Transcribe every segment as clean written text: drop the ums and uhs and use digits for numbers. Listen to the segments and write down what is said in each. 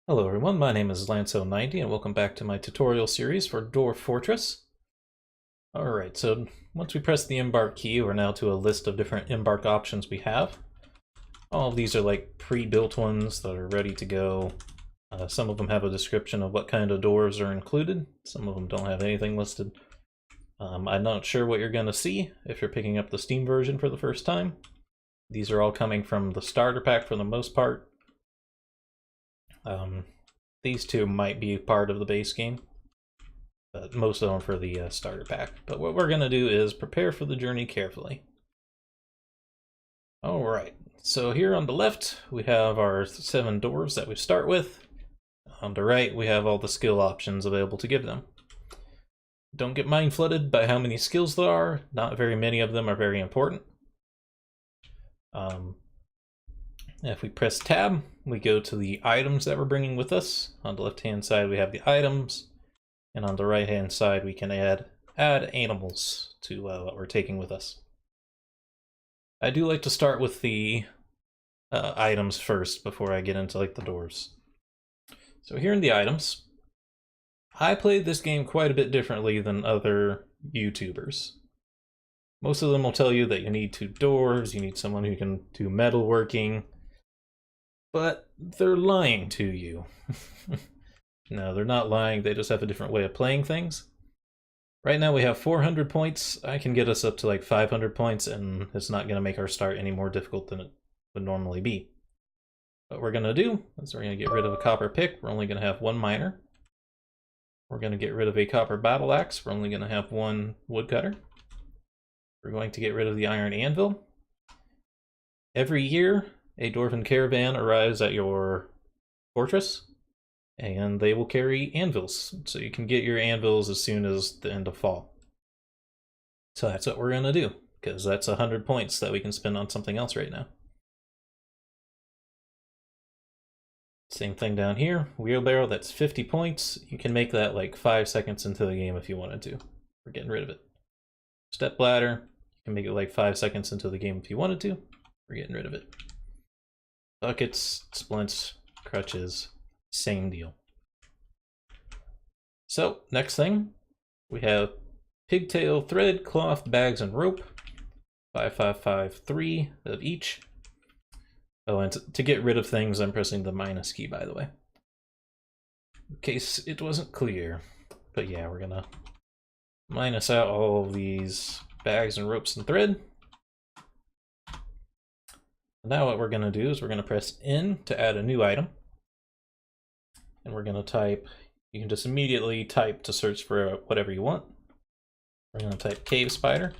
Hello everyone, my name is Lanso90 and welcome back to my tutorial series for Dwarf Fortress. Alright, so once we press the Embark key, we're now to a list of different Embark options we have. All of these are like pre-built ones that are ready to go. Some of them have a description of what kind of dwarves are included. Some of them don't have anything listed. I'm not sure what you're going to see if you're picking up the Steam version for the first time. These are all coming from the starter pack for the most part. These two might be part of the base game, but most of them for the starter pack. But what we're going to do is prepare for the journey carefully. Alright, so here on the left we have our 7 dwarves that we start with. On the right we have all the skill options available to give them. Don't get mind flooded by how many skills there are, not very many of them are very important. If we press tab, we go to the items that we're bringing with us. On the left hand side we have the items, and on the right hand side we can add animals to what we're taking with us. I do like to start with the items first before I get into like the dwarves. So here in the items, I played this game quite a bit differently than other YouTubers. Most of them will tell you that you need 2 dwarves, you need someone who can do metalworking, but they're lying to you. No, they're not lying, they just have a different way of playing things. Right now we have 400 points. I can get us up to like 500 points, and it's not going to make our start any more difficult than it would normally be. What we're going to do is we're going to get rid of a copper pick. We're only going to have 1 miner. We're going to get rid of a copper battle axe. We're only going to have 1 woodcutter. We're going to get rid of the iron anvil. Every year, a dwarven caravan arrives at your fortress, and they will carry anvils. So you can get your anvils as soon as the end of fall. So that's what we're going to do, because that's 100 points that we can spend on something else right now. Same thing down here, wheelbarrow, that's 50 points. You can make that like 5 seconds into the game if you wanted to. We're getting rid of it. Step ladder, you can make it like 5 seconds into the game if you wanted to. We're getting rid of it. Buckets, splints, crutches, same deal. So, next thing, we have pigtail, thread, cloth, bags, and rope. 3 of each. Oh, and to get rid of things, I'm pressing the minus key, by the way, in case it wasn't clear. But yeah, we're gonna minus out all of these bags and ropes and thread. Now what we're gonna do is we're gonna press N to add a new item. And we're gonna type, you can just immediately type to search for whatever you want. We're gonna type cave spider.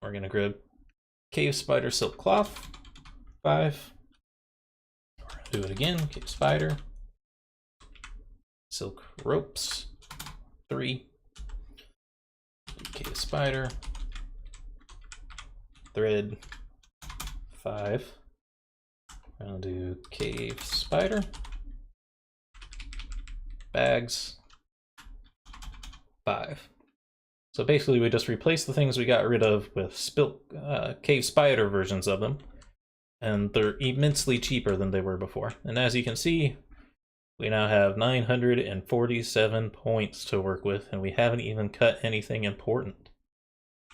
We're gonna grab cave spider silk cloth, 5. We're gonna do it again, cave spider, silk ropes, 3. Cave spider, thread, 5. We're gonna do cave spider, bags, 5. So basically we just replaced the things we got rid of with cave spider versions of them, and they're immensely cheaper than they were before. And as you can see, we now have 947 points to work with, and we haven't even cut anything important.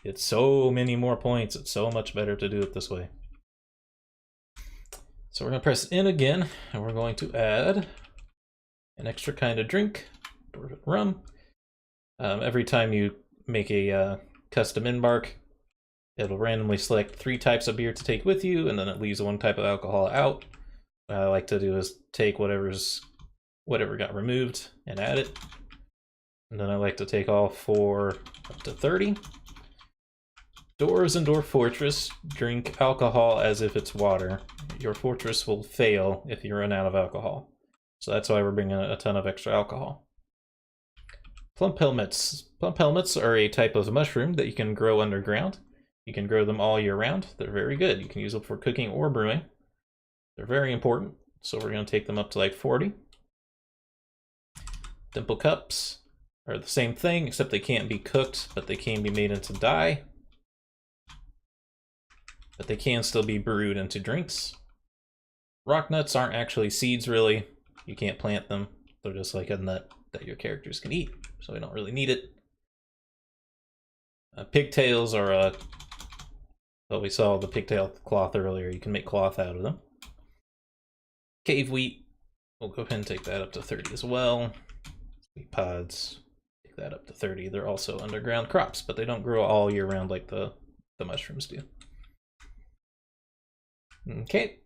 It's so many more points, it's so much better to do it this way. So we're going to press N again, and we're going to add an extra kind of drink, dwarven rum. Every time you make a custom embark, it'll randomly select 3 types of beer to take with you, and then it leaves 1 type of alcohol out. What I like to do is take whatever got removed and add it. And then I like to take all 4 up to 30. Dwarves in Dwarf Fortress drink alcohol as if it's water. Your fortress will fail if you run out of alcohol. So that's why we're bringing a ton of extra alcohol. Plump helmets. Plump helmets are a type of mushroom that you can grow underground. You can grow them all year round. They're very good. You can use them for cooking or brewing. They're very important, so we're going to take them up to like 40. Dimple cups are the same thing, except they can't be cooked, but they can be made into dye. But they can still be brewed into drinks. Rock nuts aren't actually seeds, really. You can't plant them. They're just like a nut that your characters can eat, so we don't really need it. Pigtails are well, we saw the pigtail cloth earlier. You can make cloth out of them. Cave wheat. We'll go ahead and take that up to 30 as well. Wheat pods. Take that up to 30. They're also underground crops, but they don't grow all year round like the mushrooms do. Okay.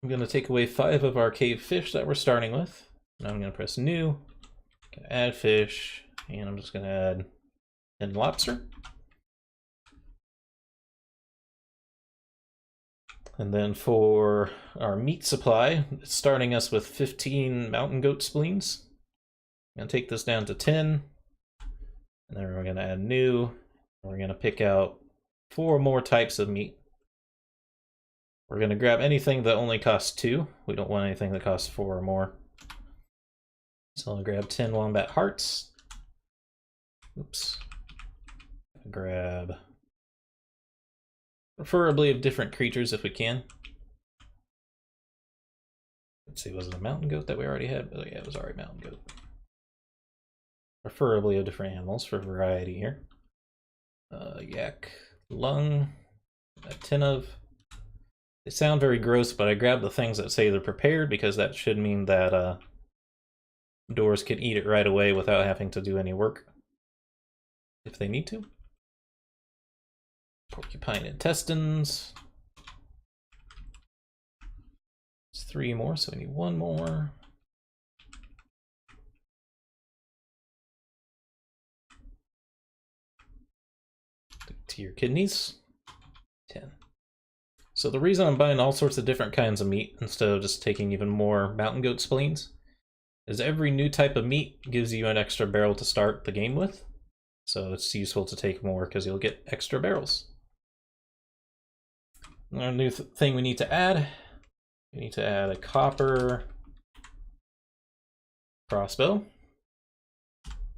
I'm going to take away 5 of our cave fish that we're starting with. Now I'm going to press new. Gonna add fish, and I'm just going to add 10 lobster. And then for our meat supply, it's starting us with 15 mountain goat spleens. I'm going to take this down to 10. And then we're going to add new. We're going to pick out 4 more types of meat. We're going to grab anything that only costs 2. We don't want anything that costs 4 or more. So I'll grab 10 wombat hearts. Oops. Grab preferably of different creatures if we can. Let's see, was it a mountain goat that we already had? Oh yeah, it was already mountain goat. Preferably of different animals for variety here. Yak, lung, a 10 of. They sound very gross, but I grabbed the things that say they're prepared because that should mean that doors can eat it right away without having to do any work if they need to. Porcupine intestines. It's 3 more, so we need 1 more. To your kidneys. 10. So the reason I'm buying all sorts of different kinds of meat instead of just taking even more mountain goat spleens is every new type of meat gives you an extra barrel to start the game with. So it's useful to take more because you'll get extra barrels. Another new thing we need to add. We need to add a copper crossbow.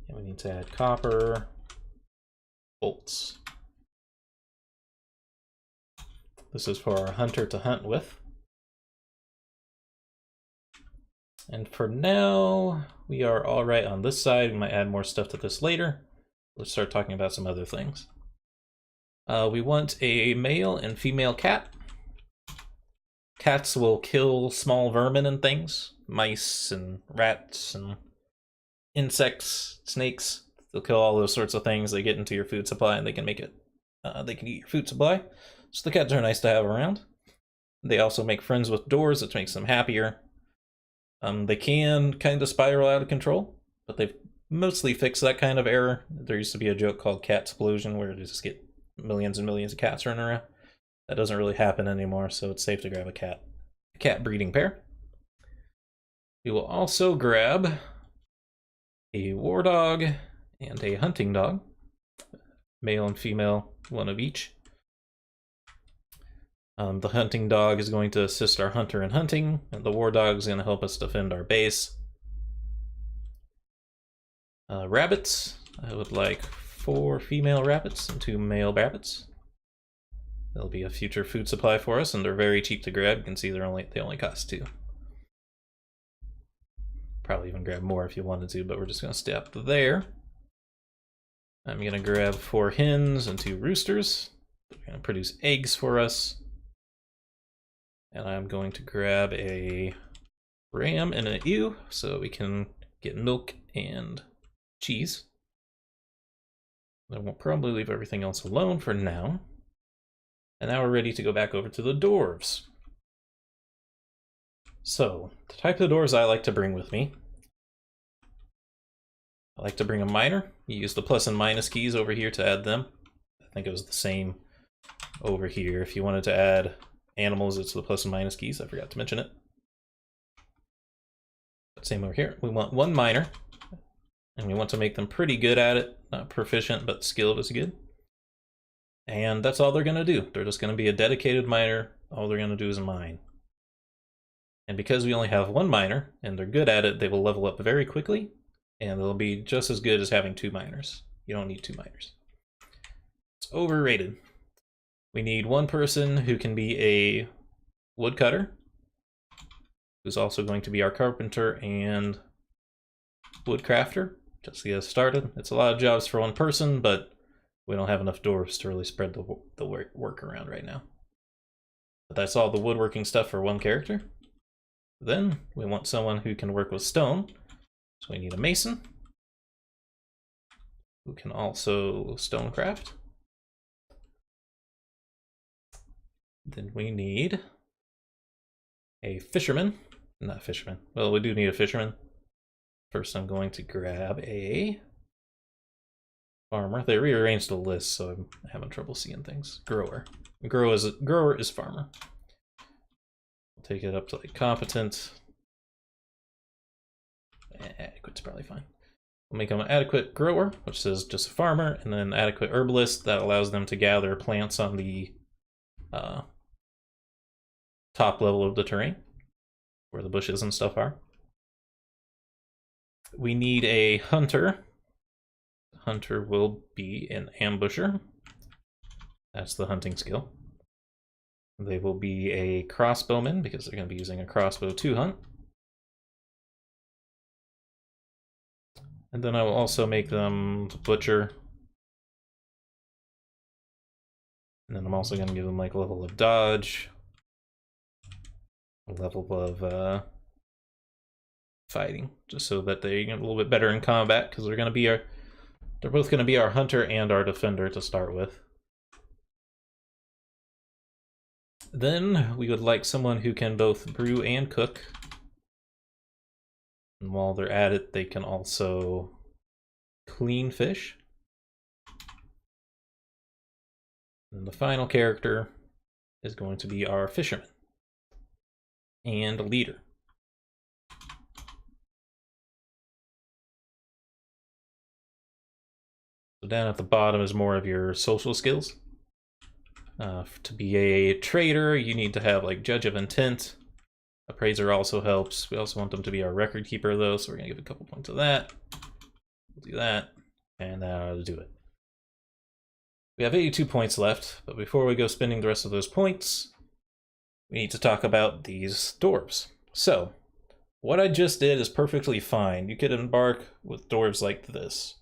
And we need to add copper bolts. This is for our hunter to hunt with. And for now, we are all right on this side. We might add more stuff to this later. Let's start talking about some other things. We want a male and female cat. Cats will kill small vermin and things. Mice and rats and insects, snakes. They'll kill all those sorts of things. They get into your food supply and they can make it. They can eat your food supply. So the cats are nice to have around. They also make friends with doors, which makes them happier. They can kind of spiral out of control, but they've mostly fixed that kind of error. There used to be a joke called Catsplosion where you just get millions and millions of cats running around. That doesn't really happen anymore, so it's safe to grab a cat breeding pair. We will also grab a war dog and a hunting dog, male and female, 1 of each. The hunting dog is going to assist our hunter in hunting, and the war dog is going to help us defend our base. Rabbits. I would like 4 female rabbits and 2 male rabbits. They'll be a future food supply for us, and they're very cheap to grab. You can see they only cost 2. Probably even grab more if you wanted to, but we're just going to stay up there. I'm going to grab 4 hens and 2 roosters. They're going to produce eggs for us. And I'm going to grab a ram and an ewe so we can get milk and cheese. Then we'll probably leave everything else alone for now. And now we're ready to go back over to the dwarves. So, the type of dwarves I like to bring with me. I like to bring a miner. You use the plus and minus keys over here to add them. I think it was the same over here. If you wanted to add animals, it's the plus and minus keys. I forgot to mention it. But same over here. We want 1 miner. And we want to make them pretty good at it. Not proficient, but skilled is good. And that's all they're going to do. They're just going to be a dedicated miner. All they're going to do is mine. And because we only have 1 miner, and they're good at it, they will level up very quickly. And they'll be just as good as having 2 miners. You don't need 2 miners. It's overrated. We need 1 person who can be a woodcutter. who's also going to be our carpenter and woodcrafter, just to get us started. It's a lot of jobs for one person, but we don't have enough dwarves to really spread the work around right now. But that's all the woodworking stuff for one character. Then we want someone who can work with stone, so we need a mason who can also stonecraft. Then we need a fisherman. Not fisherman. Well, we do need a fisherman. First, I'm going to grab a farmer. They rearranged the list, so I'm having trouble seeing things. Grower. Grower is farmer. We'll take it up to like competent. Adequate's probably fine. We'll make them an adequate grower, which says just a farmer, and then adequate herbalist that allows them to gather plants on the top level of the terrain, where the bushes and stuff are. We need a hunter. Hunter will be an ambusher. That's the hunting skill. They will be a crossbowman, because they're going to be using a crossbow to hunt. And then I will also make them the butcher. And then I'm also going to give them like a level of dodge, a level of fighting, just so that they get a little bit better in combat, because they're both going to be our hunter and our defender to start with. Then we would like someone who can both brew and cook. And while they're at it, they can also clean fish. And the final character is going to be our fisherman and leader. So down at the bottom is more of your social skills. To be a trader, you need to have like Judge of Intent. Appraiser also helps. We also want them to be our record keeper though, so we're gonna give a couple points of that. We'll do that, and that'll do it. We have 82 points left, but before we go spending the rest of those points, we need to talk about these dwarves. So, what I just did is perfectly fine. You could embark with dwarves like this.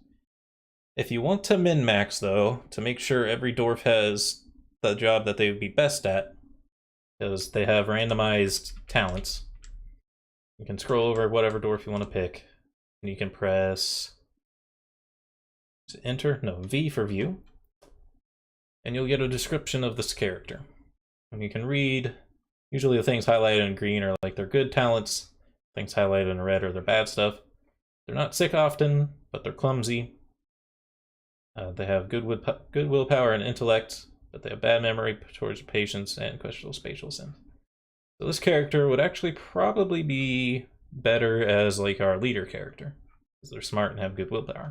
If you want to min-max though, to make sure every dwarf has the job that they would be best at, because they have randomized talents. You can scroll over whatever dwarf you want to pick, and you can press enter, no, V for view, and you'll get a description of this character. And you can read, usually the things highlighted in green are like their good talents, things highlighted in red are their bad stuff. They're not sick often, but they're clumsy. They have good willpower and intellect, but they have bad memory towards patience and questionable spatial sense. So this character would actually probably be better as like our leader character, because they're smart and have good willpower.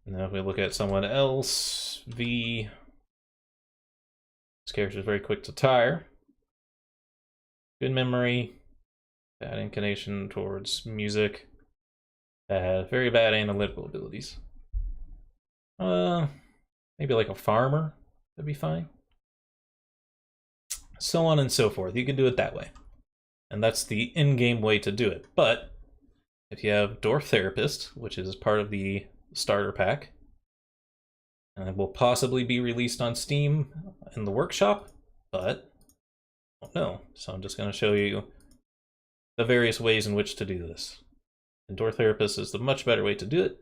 And now if we look at someone else, V, this character is very quick to tire, good memory, bad inclination towards music, very bad analytical abilities. Maybe like a farmer would be fine. So on and so forth. You can do it that way. And that's the in-game way to do it. But if you have Dwarf Therapist, which is part of the starter pack, and it will possibly be released on Steam in the workshop, but I don't know. So I'm just going to show you the various ways in which to do this. And Dwarf Therapist is the much better way to do it.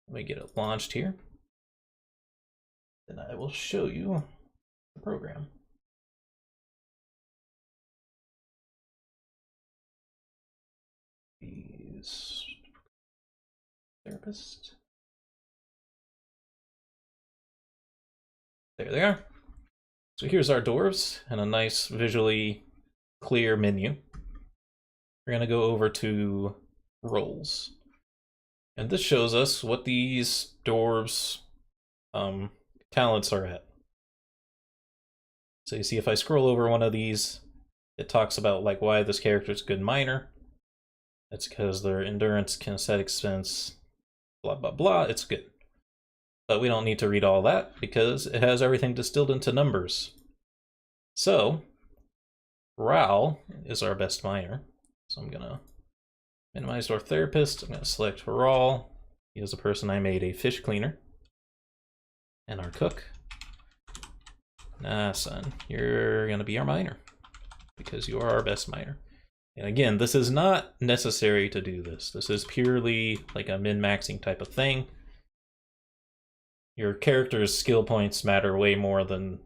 Let me get it launched here. Then I will show you the program. These therapist. There they are. So here's our dwarves and a nice visually clear menu. We're going to go over to roles. And this shows us what these dwarves talents are at. So you see if I scroll over one of these, it talks about like why this character is a good miner. It's because their endurance, kinesthetic sense, blah blah blah, it's good. But we don't need to read all that because it has everything distilled into numbers. So Ral is our best miner. So I'm gonna minimize Dwarf Therapist. I'm gonna select Ral. He is the person I made a fish cleaner. And our cook. Nah, son, you're gonna be our miner. Because you are our best miner. And again, this is not necessary to do this. This is purely like a min-maxing type of thing. Your character's skill points matter way more than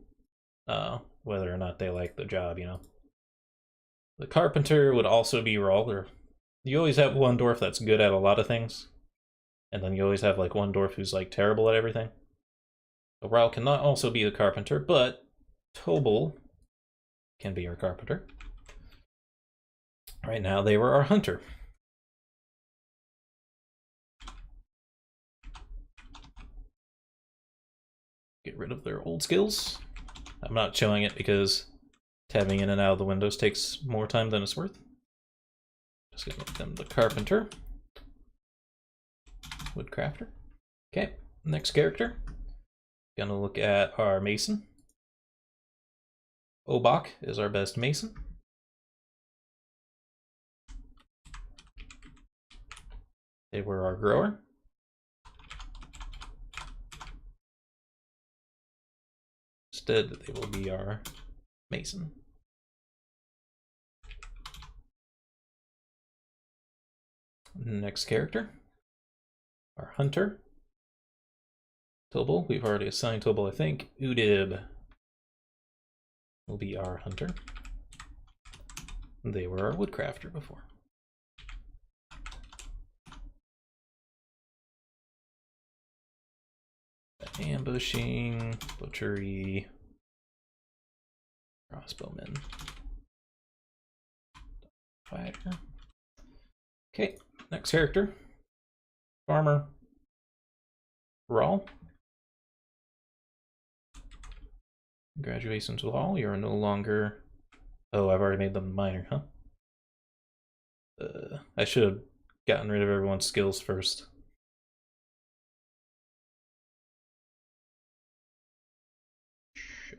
whether or not they like the job, you know. The carpenter would also be Ral. You always have one dwarf that's good at a lot of things, and then you always have like one dwarf who's like terrible at everything. So Ral cannot also be the carpenter, but Tobal can be our carpenter. Right now they were our hunter. Get rid of their old skills. I'm not showing it because tabbing in and out of the windows takes more time than it's worth. Just gonna make them the carpenter. Woodcrafter. Okay, next character. Gonna look at our mason. Obak is our best mason. They were our grower. Instead, they will be our mason. Next character, our hunter. Tobal, we've already assigned Tobal, I think. Udib will be our hunter. They were our woodcrafter before. Ambushing, butchery, crossbowman, fighter. Okay, next character, farmer, Ral. Congratulations, Ral. You're no longer. Oh, I've already made them miner, huh? I should have gotten rid of everyone's skills first.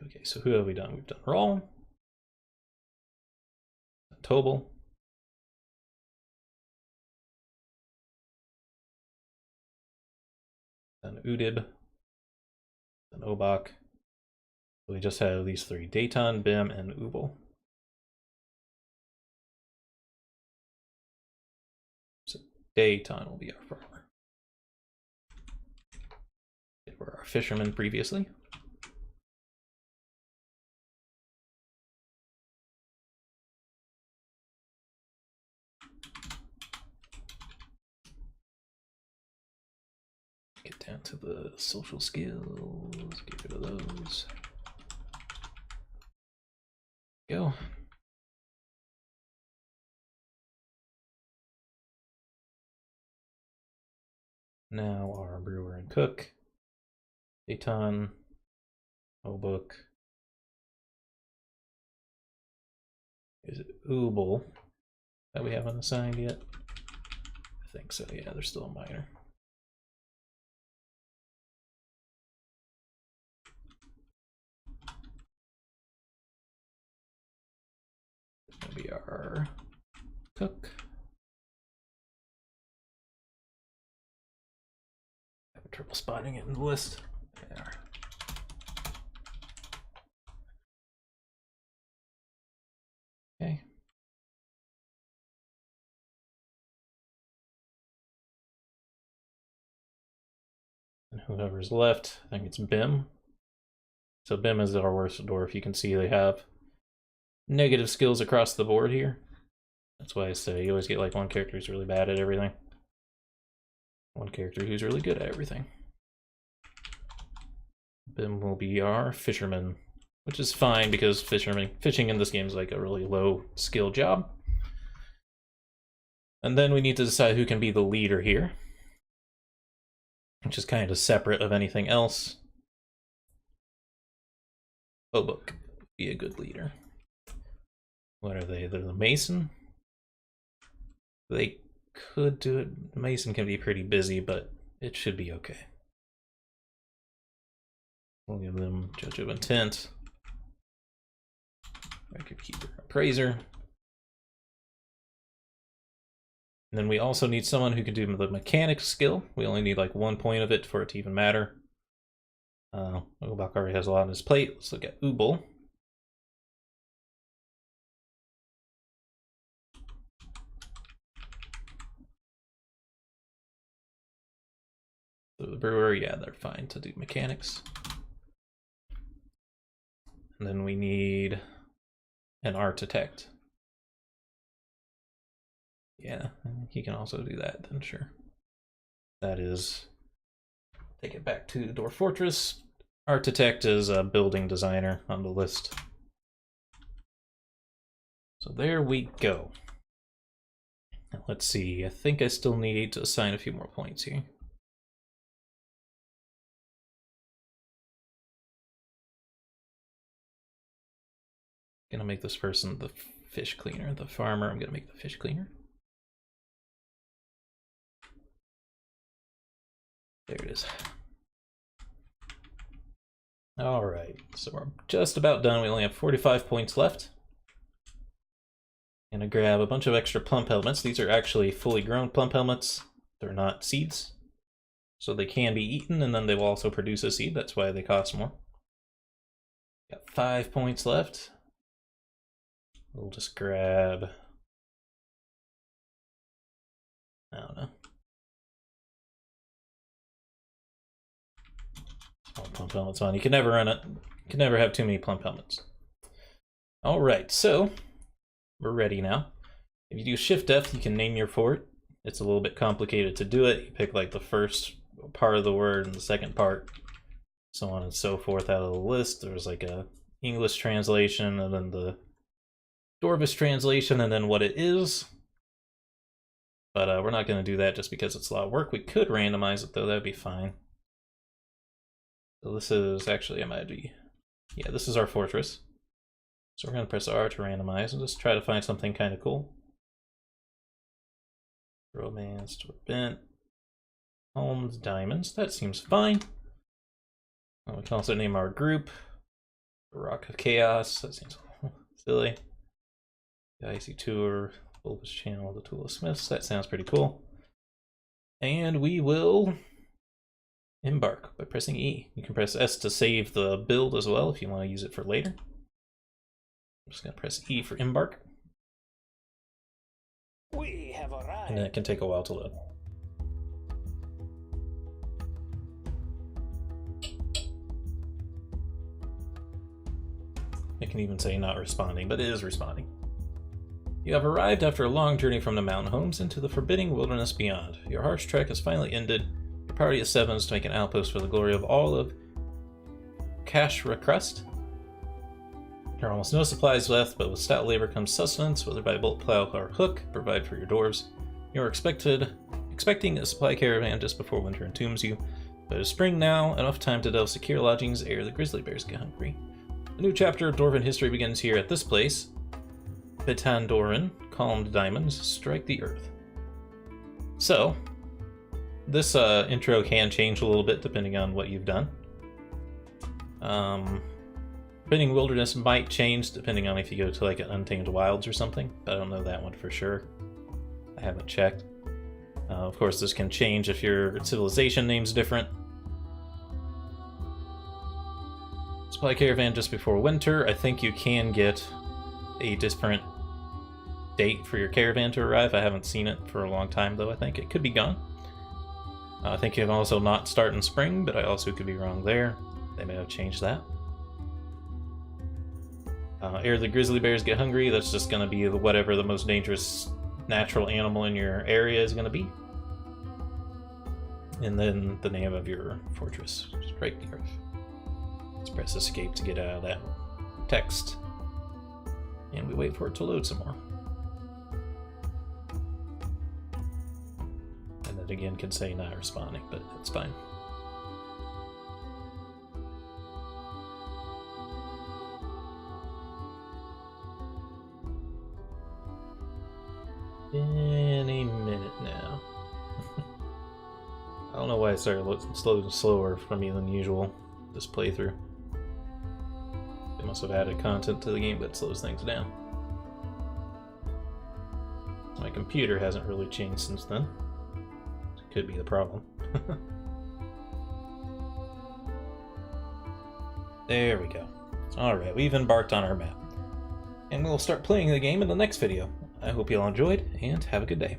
Okay, so who have we done? We've done Ral, Tobal, then Udib, then Obak. We just have these three: Dayton, Bim, and Ubal. So Dayton will be our farmer. They were our fishermen previously. Get down to the social skills, get rid of those. Go. Now our brewer and cook. Dayton, Obuk. Is it Ubal that we haven't assigned yet? I think so, yeah, they're still a minor. That'll be our cook. I have trouble spotting it in the list. There. Okay. And whoever's left, I think it's Bim. So Bim is our worst dwarf. You can see they have negative skills across the board here. That's why I say you always get like one character who's really bad at everything. One character who's really good at everything. Bim will be our fisherman, which is fine because fishing in this game is like a really low skill job. And then we need to decide who can be the leader here, which is kind of separate of anything else. Obuk would be a good leader. What are they? They're the mason. They could do it. The mason can be pretty busy, but it should be okay. We'll give them Judge of Intent. Record keeper, appraiser. And then we also need someone who can do the mechanics skill. We only need like 1 point of it for it to even matter. Ubak already has a lot on his plate. Let's look at Ubal. So the brewer, yeah, they're fine to do mechanics. And then we need an architect. Yeah, he can also do that then, sure. That is, take it back to Dwarf Fortress. Architect is a building designer on the list. So there we go. Now let's see, I think I still need to assign a few more points here. I'm gonna make this person the fish cleaner. The farmer, I'm gonna make the fish cleaner. There it is. All right, so we're just about done. We only have 45 points left. I'm gonna grab a bunch of extra plump helmets. These are actually fully grown plump helmets. They're not seeds. So they can be eaten, and then they will also produce a seed. That's why they cost more. Got 5 points left. We'll just grab, I don't know. Small plump helmets on. You can never run it. You can never have too many plump helmets. All right, so we're ready now. If you do Shift F, you can name your fort. It's a little bit complicated to do it. You pick like the first part of the word and the second part, so on and so forth out of the list. There's like a English translation and then the Dwarvish translation and then what it is. But we're not going to do that just because it's a lot of work. We could randomize it though, that'd be fine. So this is actually MID. Yeah, this is our fortress. So we're going to press R to randomize and just try to find something kind of cool. Romance, bent, homes, diamonds. That seems fine. We can also name our group Rock of Chaos. That seems silly. The Icy Tour, Bulbous Channel, the Tool of Smiths. That sounds pretty cool. And we will embark by pressing E. You can press S to save the build as well if you want to use it for later. I'm just going to press E for embark. We have arrived. And then it can take a while to load. It can even say not responding, but it is responding. You have arrived after a long journey from the mountain homes into the forbidding wilderness beyond. Your harsh trek has finally ended. Your party of 7s to make an outpost for the glory of all of Kashracrust. There are almost no supplies left, but with stout labor comes sustenance, whether by bolt, plow, or hook, provide for your dwarves. You are expecting a supply caravan just before winter entombs you. But it's spring now, enough time to delve secure lodgings ere the grizzly bears get hungry. A new chapter of Dwarven history begins here at this place. Bitandoran, calmed diamonds, strike the earth. So, this intro can change a little bit depending on what you've done. Forbidding Wilderness might change depending on if you go to like an Untamed Wilds or something. I don't know that one for sure. I haven't checked. Of course, this can change if your civilization name's different. Supply caravan just before winter. I think you can get a different date for your caravan to arrive. I haven't seen it for a long time though. I think it could be gone. I think you can also not start in spring, but I also could be wrong there. They may have changed that. Ere the grizzly bears get hungry, that's just going to be whatever the most dangerous natural animal in your area is going to be. And then the name of your fortress, Strike the Earth. Let's press escape to get out of that text. And we wait for it to load some more. And it again can say not responding, but it's fine. Any minute now. I don't know why it started slower for me than usual this playthrough. must have added content to the game that slows things down. My computer hasn't really changed since then. Could be the problem. There we go. Alright, we've embarked on our map. And we'll start playing the game in the next video. I hope you all enjoyed, and have a good day.